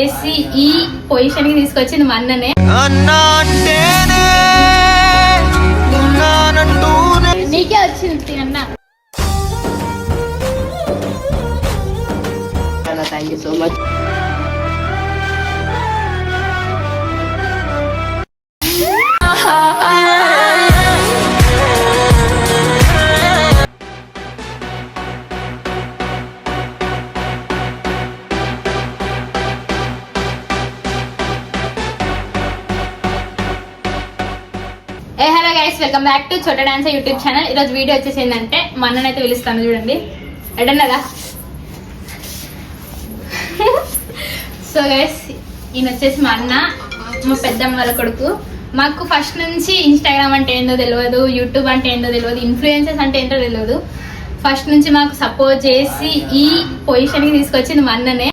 చేసి ఈ పొజిషన్ కి తీసుకొచ్చింది మా అన్ననే. నీకే వచ్చింది అన్న. Thank you so much. Hello guys, welcome back to చోటా డాన్స్ యూట్యూబ్ ఛానల్. ఈరోజు వీడియో వచ్చేసి ఏంటంటే మా అన్ననైతే పిలుస్తాను చూడండి. ఎడన్నదా? సో గైస్, ఈయన వచ్చేసి మా అన్న, మా పెద్దమ్మ వాళ్ళ కొడుకు. మాకు ఫస్ట్ నుంచి ఇన్స్టాగ్రామ్ అంటే ఏందో తెలియదు, యూట్యూబ్ అంటే ఏందో తెలియదు, ఇన్ఫ్లుయెన్సర్స్ అంటే ఏంటో తెలియదు. ఫస్ట్ నుంచి మాకు సపోర్ట్ చేసి ఈ పొజిషన్ కి తీసుకొచ్చింది మా అన్ననే.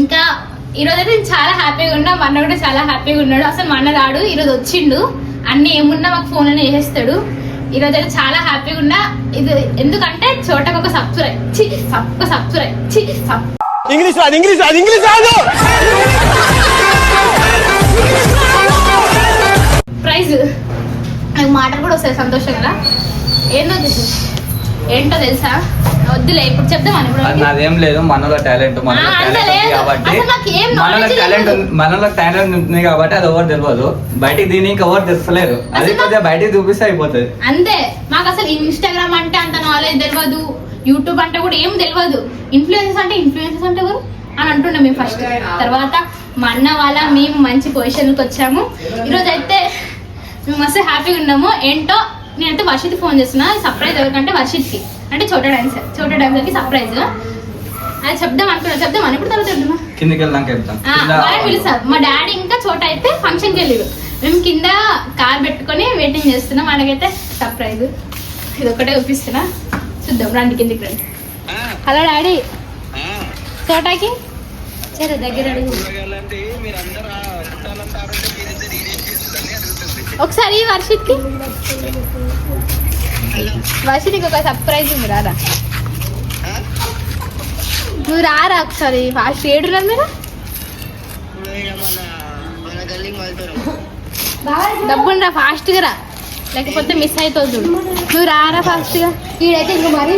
ఇంకా ఈరోజు అయితే నేను చాలా హ్యాపీగా ఉన్నా, మా అన్న కూడా చాలా హ్యాపీగా ఉన్నాడు. అసలు మా అన్న రాడు, ఈరోజు వచ్చిండు. అన్ని ఏమున్నా మాకు ఫోన్ లోనే వేసేస్తాడు. ఈరోజు అయితే చాలా హ్యాపీగా ఉన్నా. ఇది ఎందుకంటే చోటకు ఒక ప్రైజ్ నాకు మాటలు కూడా వస్తాయి సంతోషంగా. ఏంటో తెలుసా? వద్దులే, ఇప్పుడు చెప్తామని. నాదేం లేదు, మనలో టాలెంట్ మనలో టాలెంట్ ఉంది కాబట్టి అది ఎవరు తెలియదు. బయటికి దీనికి ఎవరు తెలుస్తలేరు. అది కొద్దిగా బయటికి చూపిస్తే అయిపోతుంది అంతే. మాకు అసలు ఇన్స్టాగ్రామ్ అంటే అంత నాలెడ్జ్ తెలియదు, యూట్యూబ్ అంటే కూడా ఏం తెలియదు. ఇన్ఫ్లుయెన్సర్స్ అంటే ఎవరు అని అంటుండే మేము ఫస్ట్. తర్వాత మా అన్న వాళ్ళ మేము మంచి పొజిషన్కి వచ్చాము. ఈరోజు అయితే మేము మస్తు హ్యాపీగా ఉన్నాము. ఏంటో నేనైతే వర్షిత్కి ఫోన్ చేస్తున్నా. సర్ప్రైజ్ ఎవరికంటే వర్షిత్కి, అంటే చోటా డాన్సర్కి సర్ప్రైజ్. అది చెప్దాం అనుకున్నా. ఇప్పుడు తర్వాత వాళ్ళని పిలుస్తారు. మా డాడీ ఇంకా చోట అయితే ఫంక్షన్కి వెళ్ళారు. మేము కింద కార్ పెట్టుకొని వెయిటింగ్ చేస్తున్నాం. మనకైతే సర్ప్రైజ్ ఇది ఒకటే చూపిస్తున్నా, చూద్దాం. రండి కిందికి రండి. హలో డాడీ, చోటాకి దగ్గర అడుగు ఒకసారి. వర్షిత్కి ఒక సర్ప్రైజ్ ఉంది, రారా నువ్వు రారా ఒకసారి. ఫాస్ట్ ఏడున్నారు మీరు? డబ్బుండ్రా, ఫాస్ట్ గా రా, లేకపోతే మిస్ అవుతుంది చూడు. నువ్వు రారా ఫాస్ట్ గా. ఈడైతే ఇంకా మరీ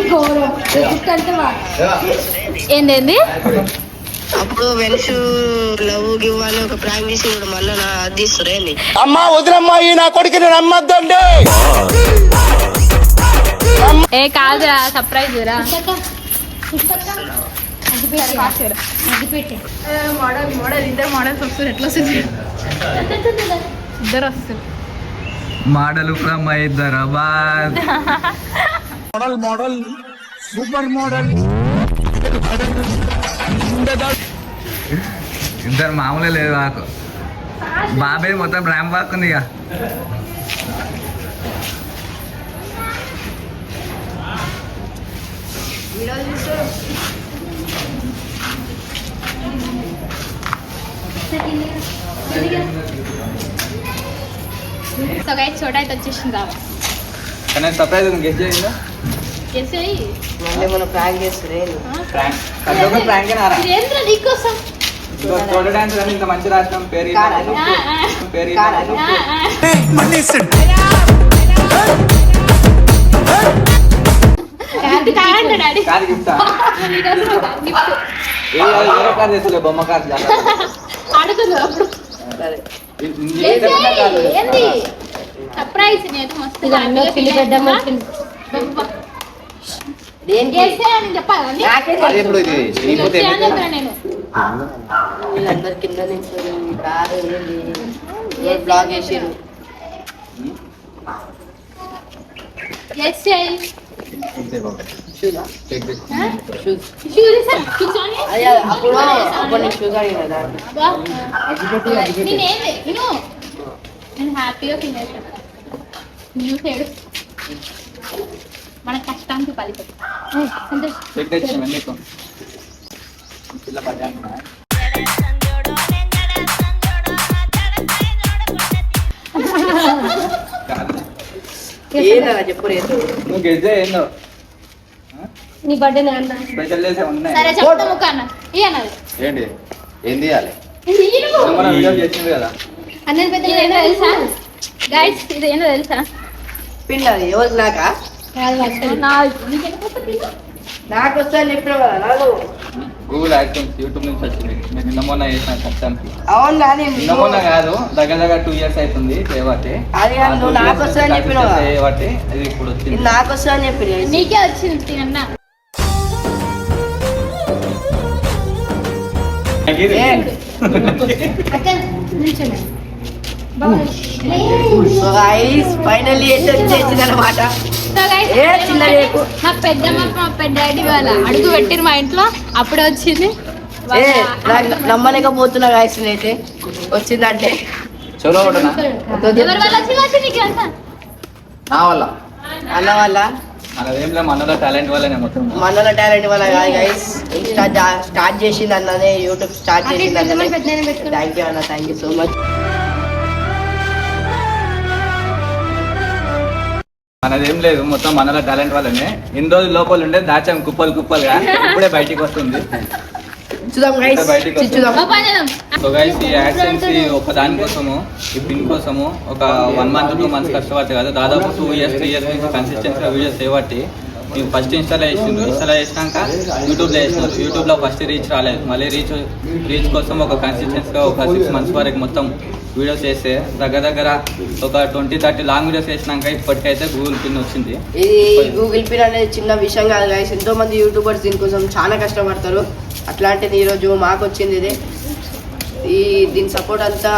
ఏంది అప్పుడు వెన్సు లవ్ గివ్వాలి ఒక ప్రాంక్ చేసి కూడా మళ్ళీ అది ఇస్తారేంది? అమ్మా వదిలమ్మా, ఈ నా కొడుకు నమ్మద్దండి. ఏ కాదురా, సర్ప్రైజ్ రా. మోడల్ ఇద్దరు మోడల్స్ వస్తారు. ఎట్లా వస్తుంది? ఇద్దరు వస్తారు model from Hyderabad. Model super model. ఇద్దరు మామూలే లేదు నాకు. బాబాయ్ మొత్తం ర్యాంప్ వాక్ ఉంది. ఇక సో గైస్, చోటా అయితే వచ్చేసింది రా. కానీ సర్ప్రైజ్ గెస్ చేయండి. గెస్ చేయి. మళ్ళీ మనం ప్రాంక్ చేస్తారేంది? నీకోసం చోటా డాన్స్ అని ఇంత మంచి రాష్ట్రం పేరు కాదు గిఫ్టా? బొమ్మ కార్ అడుగుతున్నారు. సర్ప్రైజ్ మస్తు వీళ్ళందరి కింద నుంచి కారు బ్లాగ్ చేసారు. అప్పుడు నేను షూస్ అడిగిన నేను హ్యాపీగా ఫీల్ అవుతాను. మన కష్టానికి ఫలితం. ఏందా చెప్పు రేపు నువ్వు గెలిచే ఏందో నీ బర్త్డే అన్న స్పెషల్ చేసే ఉన్నాయి. సరే చెప్తా ముక్క అన్న ఈ అన్నది ఏంటి ఏం తీయాలి మన వీడియో చేసింది కదా. అన్నది పెద్ద ఏంటో తెలుసా గైస్, ఇది ఏంటో తెలుసా? పిల్లలు ఎవరు నాకా నాకు వస్తాను చెప్పిన కదా నాకు గూగుల్ యాక్టింగ్స్ యూట్యూబ్ నుంచి వచ్చింది. నేను నిన్న మొన్న చేసిన కష్టానికి. అవును కానీ నిన్న మొన్న కాదు, దగ్గర 2 years అవుతుంది చేయబట్టి. అది కాదు, నువ్వు నాకు వస్తుందని చెప్పినావా? చేయబట్టి ఇది ఇప్పుడు వచ్చింది. ఇది నాకు వస్తుందని చెప్పి నీకే వచ్చింది అన్న. అక్క నిల్చోండి. ఫైనల్లీ చేసిందనమాట. So guys, ఏ చిన్న రేపు. మా పెద్దమ్మ మా పెద్ద డాడీ వాళ్ళ అడుగు పెట్టిరు మా ఇంట్లో, అప్పుడే వచ్చింది. ఏ నాకు నమ్మలేకపోతున్నా గాయస్ అయితే వచ్చిందంటే. చెవులో కొట్టనా ఎవరి వల్ల వచ్చింది నీకు అంతా? నా వల్ల అన్న వల్ల మనదేం లేదు, మనలో టాలెంట్ వల్లనే మొత్తం. మనల టాలెంట్ వల్ల కాదు గైస్. ఇన్స్టా స్టార్ట్ చేసింది అన్ననే, యూట్యూబ్ స్టార్ట్ చేసింది అన్ననే. థ్యాంక్ యూ అన్న, థ్యాంక్ యూ సో మచ్. మనదేం లేదు, మొత్తం మనలో టాలెంట్ వల్లనే. ఇన్ని రోజులు లోపల ఉండే దాచాం కుప్పలు కుప్పలుగా, ఇప్పుడే బయటికి వస్తుంది. చూద్దాం గైస్, చూద్దాం. ఓపెన్ చేద్దాం. సో గైస్, ఈ యాక్సెన్స్ ఒక దానికోసము, ఈ పిన్ కోసము ఒక 1 month 2 months కష్టపడితే కదా, దాదాపు 2 years 3 years నుంచి కన్సిస్టెన్సీగా వీడియోస్ చేయబట్టి మేము ఫస్ట్ ఇన్స్టాల్ చేసినాక యూట్యూబ్లో వేసినారు. యూట్యూబ్లో ఫస్ట్ రీచ్ రాలేదు, మళ్ళీ రీచ్ కోసం ఒక కన్సిస్టెన్సీగా ఒక 6 months వరకు మొత్తం వీడియోస్ చేస్తే దగ్గర ఒక 20-30 లాంగ్ వీడియోస్ వేసినాక ఇప్పటికైతే గూగుల్ పిన్ వచ్చింది. ఇది గూగుల్ పిన్ అనేది చిన్న విషయం కాదు గైస్. ఎంతో మంది యూట్యూబర్స్ దీనికోసం చాలా కష్టపడతారు. అట్లాంటిది ఈరోజు మాకు వచ్చింది ఇది. దీని సపోర్ట్ అంతా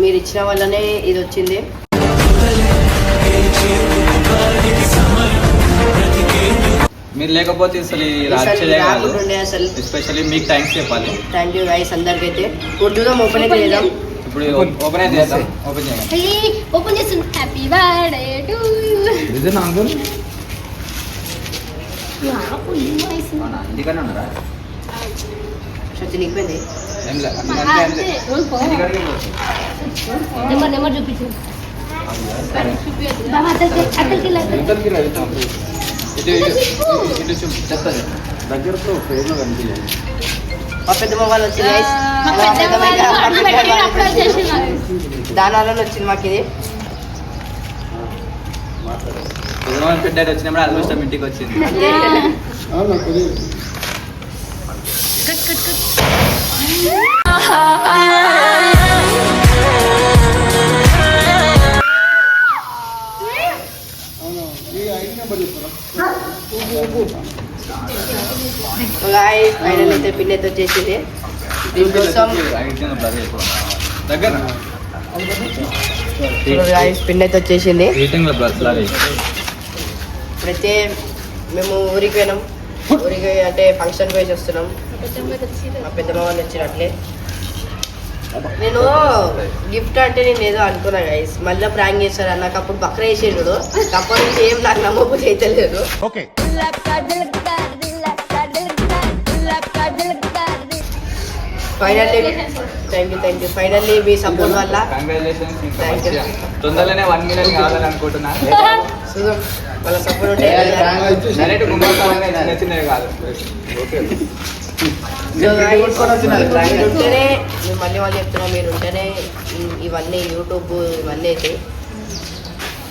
మీరు ఇచ్చిన వల్లనే ఇది వచ్చింది. మీరు లేకపోతే అసలు అసలు ఎస్పెషల్లీ మీకు థ్యాంక్స్ చెప్పాలి. థ్యాంక్ యూ గైస్ అందరికైతే. ఇప్పుడు చూద్దాం, ఓపెన్ అయితే చేద్దాం. ఇప్పుడు ఓపెన్ అయితే చేద్దాం. ఓపెన్ చేయండి. ఓపెన్ చేస్తుంది. Happy birthday to you. ఇంటికన్నా ఉన్నారా? సచి నీకుపోయింది. ఏం లేదు. నెంబర్ చూపించు. దగ్గరతో ఫేజ్లో కనిపించలేదు. మా పెద్ద మొబైల్ వచ్చింది గైస్. దాని వల్ల వచ్చింది మాకు ఇది. పెద్ద వచ్చినప్పుడు అదృష్టం ఇంటికి వచ్చింది. ఫైనల్ అయితే పిన్ అయితే వచ్చేసింది. దీనికోసం దగ్గర పిన్ అయితే వచ్చేసింది. ఇప్పుడైతే మేము ఊరికి పోయినాం. ఊరికి అంటే ఫంక్షన్ పోయి వస్తున్నాం. మా పెద్దమ్మ వాళ్ళు వచ్చినట్లే. నేను గిఫ్ట్ అంటే నేను ఏదో అనుకున్నా గైస్, మళ్ళీ ప్రాంక్ చేస్తాను. నాకు అప్పుడు బక్రా వేసేడు, అప్పటి నుంచి ఏం నాకు నమ్మబుద్ధి అయితే లేదు. Finally thank you finally me support వల్ల. తొందరలోనే 1 million కావాలని అనుకుంటున్నా. చూద్దాం వాళ్ళ సపోర్ట్ ఉంటే డైరెక్ట్ చిన్నవి కాదు. ఉంటేనే మేము మళ్ళీ వాళ్ళు చెప్తున్నాం, మీరు ఉంటేనే ఇవన్నీ యూట్యూబ్ ఇవన్నీ అయితే.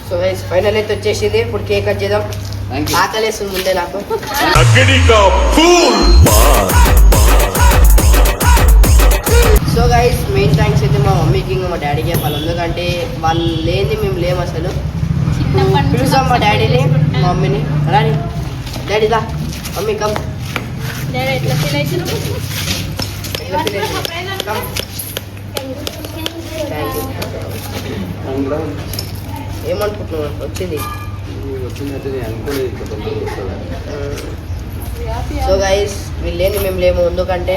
సో ఫైనల్ అయితే వచ్చేసింది. ఇప్పుడు కేక్ కట్ చేద్దాం. ఆకలేస్తుంది ముందే నాకు. సో గైస్, మెయిన్ థ్యాంక్స్ అయితే మా మమ్మీకి ఇంకా మా డాడీకి చెప్పాలి. ఎందుకంటే వాళ్ళు లేని మేము లేము అసలు. పిలుస్తాం మా డాడీని మా మమ్మీని. రాని డాడీ దా, మమ్మీ కమ్. ఏమనుకుంటున్నావు వచ్చింది? సో గైస్, వీళ్ళు లేని మేము లేము. ఎందుకంటే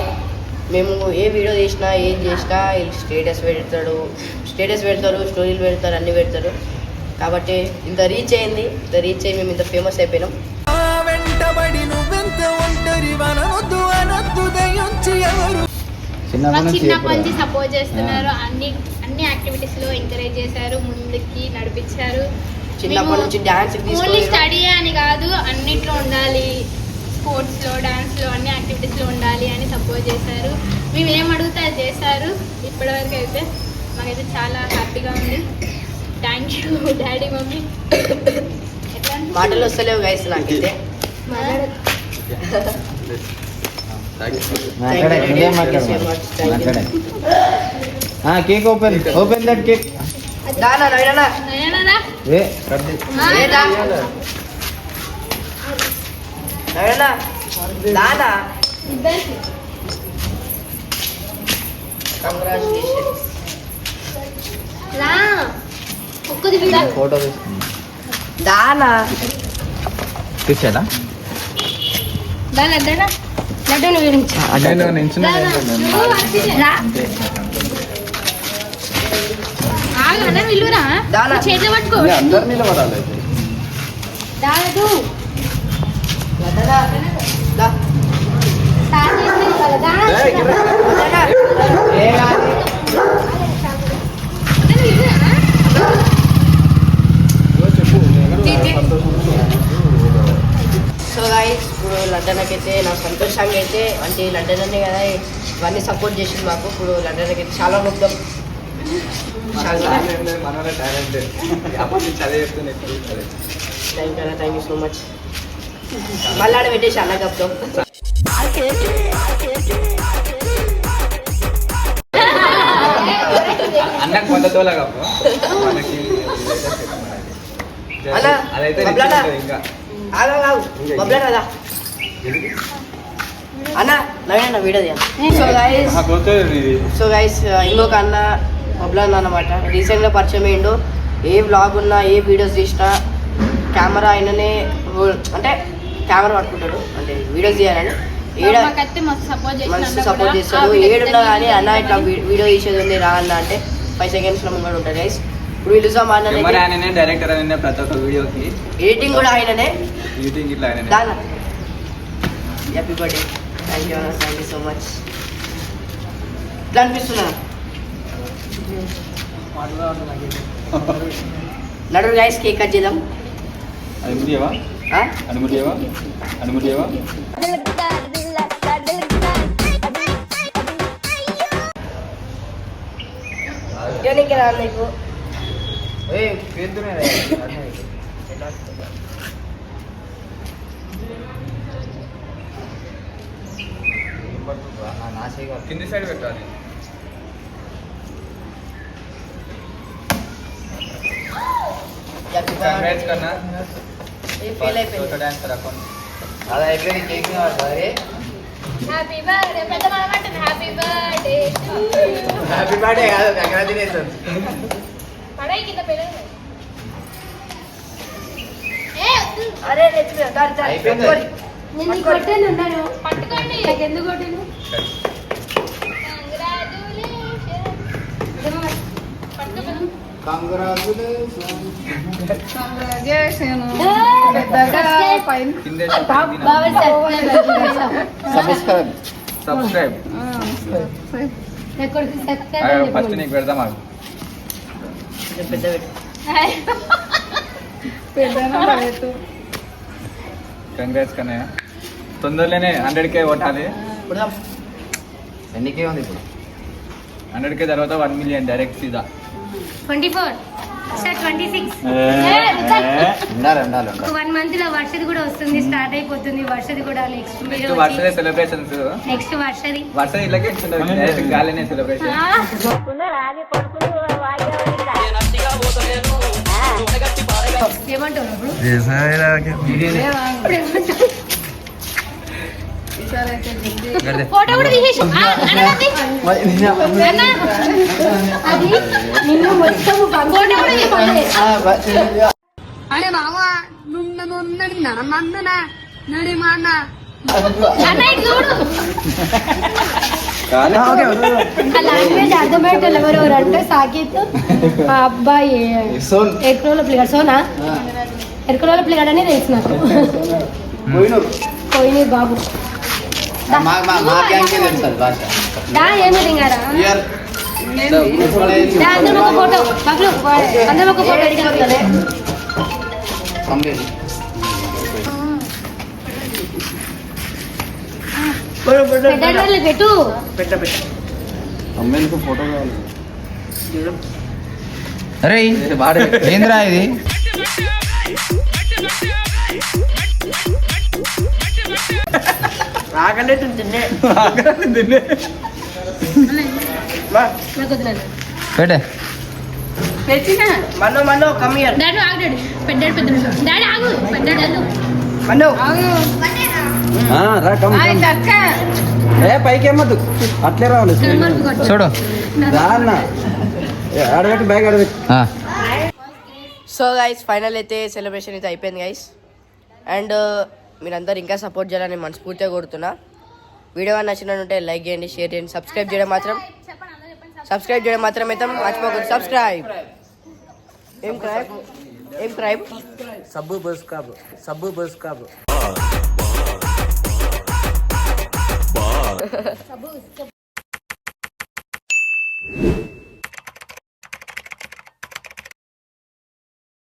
మేము ఏ వీడియో చేసినా ఏం చేసినా వీళ్ళు స్టేటస్ పెడతారు, స్టోరీలు పెడతారు, అన్నీ పెడతారు. కాబట్టి ఇంత రీచ్ అయ్యి మేము ఇంత ఫేమస్ అయిపోయినాం. చిన్నప్పటి నుంచి సపోర్ట్ చేస్తున్నారు. అన్ని యాక్టివిటీస్ లో ఎంకరేజ్ చేశారు, ముందుకి నడిపించారు. చిన్నప్పటి నుంచి డాన్స్ ఓన్లీ స్టడీ అని కాదు, అన్నిట్లో ఉండాలి, స్పోర్ట్స్లో డాన్స్లో అన్ని యాక్టివిటీస్లో ఉండాలి అని సపోర్ట్ చేశారు. మేము ఏం అడిగితే అది చేశారు. ఇప్పటివరకు అయితే మాకైతే చాలా హ్యాపీగా ఉంది. Thank you daddy mummy. మాటలు వస్తలేవు గైస్ నాకైతే. Cake open that cake. దానా నైనా ఏ లేదా నైనా దానా కంగ్రాచులేషన్స్. ఒక్కది బిడ్డ ఫోటో తీసుకుంది దానా తీసేదా దానా దానా లడ్డూని విరించి ఆగనా విల్లురా దానా. చేతిలో పట్టుకో. అందరు నిలబడాలి. దాదు లడ్డనా దా స్టార్ట్ చేసి కదా దానా లడ్డనా ఏ గాని సో గైస్ ఇప్పుడు లడ్డనకైతే నా సంతోషంగా అయితే అంటే లడ్డననే కదా ఇవన్నీ సపోర్ట్ చేసింది మాకు. ఇప్పుడు లడ్డనకైతే చాలా ముగ్ధం. Thank you so much. మళ్ళీ ఆడ పెట్టేసి అన్న కప్తాం. అన్నకు మొదటోలాగా అన్న అదైతే బబ్లానా ఇంకా ఆగు బబ్లానా అన్న నవీన వీడియో సో గైస్ ఇంకొక అన్న బబ్లాన్ అన్నమాట. రీసెంట్గా పరిచయం అయ్యిండు. ఏ వ్లాగ్ ఉన్నా ఏ వీడియోస్ తీసినా కెమెరా అయిననే అంటే కెమెరా పట్టుకుంటాడు అంటే వీడియోస్ తీయాలని మాకైతే మస్తు సపోర్ట్ చేస్తాడు. ఏడున్నా కానీ అన్న ఇట్లా వీడియో తీసేది ఉంది రా అన్న అంటే 5 సెకండ్స్లో ముంగడు ఉంటుంది గైస్. ఇప్పుడు పిలుస్తాం అన్న. డైరెక్టర్ అయిన ప్రతి ఒక్క వీడియోకి ఎడిటింగ్ కూడా ఆయననే. ఎడిటింగ్ ఇట్లా ఆయన దానా happy birthday. Thank you so much. ఇట్లా అనిపిస్తున్నా నడు గైస్ కేక్ కట్ చేద్దాం. అనుమతివా ఆ? అనుమతివా అనుమతివా ఇవ్వనీకి రా నీకు. కింది సైడ్ పెట్టాలి. Happy congrats birthday. కన్నా ఫెయిల్ అయిపోయింది. డాన్సర్ అకౌంట్ అది అయిపోయింది కేక్ హ్యాపీ బర్త్డే పెద్ద మనమంటుంది. హ్యాపీ బర్త్డే హ్యాపీ బర్త్డే కాదు కంగ్రాచులేషన్స్. పడాయి కింద పెళ్ళి. అరే తెచ్చిపోయా దారి అయిపోయింది. నేను కొట్టాను ఉన్నాను పట్టుకోండి. ఎందుకు కొట్టాను? సబ్స్క్రైబ్ ఫస్ట్ నీకు పెడదాం మాకు పెద్ద పెట్టు. కంగ్రాట్స్ కన్నయ్య. తొందరలోనే 100K కొట్టాలి. ఇప్పుడు ఎన్నికే ఉంది ఇప్పుడు 100K తర్వాత 1 million డైరెక్ట్ సీదా. 24 సార్ 26 ఉండాలి ఉండాలి ఒక 1 మంత్ లో వర్షది కూడా వస్తుంది. స్టార్ట్ అయిపోతుంది వర్షది కూడా. నెక్స్ట్ నెక్స్ట్ వర్షదే సెలబ్రేషన్స్. నెక్స్ట్ వర్షది వర్ష ఇళ్ళకే ఉంటుంది. డైరెక్ట్ గాలినే సెలబ్రేషన్. ఏమంటావు ఫోటో కూడా తీసేసి అది నిన్ను మొత్తం ఫోటో కూడా అరే మామ నున్నది నడమందున నడి మా అన్న చూడు కానీ ఆ లాంగ్వేజ్ అర్థమయ్యేటోళ్ళు ఎవరెవరు అంటే సాకేత్ ఆ అబ్బాయి ఎరుకల పిల్లగాడు సోనా ఎరుకల పిల్లగాడు అని తెలుసు నాకు. పోయినూరు బాబు దా ఏమి దిగారా అందరం ఒక ఫోటో బాబులు అందరం ఒక ఫోటో ఎడిగలుగుతుంది. పెట్టాడు వాళ్ళు పెట్టు. పెట్ట అమ్మాయిలకు ఫోటో కావాలి. అరే ఏంద్రా ఇది? రాకండి తిన్నే నాకు వదిలేదు. పెట్టే. మన్నో కమ్ హియర్. డాడీ ఆగాడు పెట్టాడు పెద్ద డాడీ ఆగు పెట్టాడు వెళ్ళు. మన్నో పైకి ఏమద్దు అట్లే రావాలి చూడు. రా అన్న అడగట్టు బ్యాగ్ అడగట్టు. సో గైస్ ఫైనల్ అయితే సెలబ్రేషన్ అయితే అయిపోయింది గైస్. అండ్ మీరందరూ ఇంకా సపోర్ట్ చేయాలని మనస్ఫూర్తిగా కోరుతున్నా. వీడియో నచ్చినట్టుంటే లైక్ చేయండి, షేర్ చేయండి, సబ్స్క్రైబ్ చేయడం మాత్రం అయితే మర్చిపోకూడదు. సబ్స్క్రైబ్ ఏం క్రైబ్ సబ్బు బస్ కాబు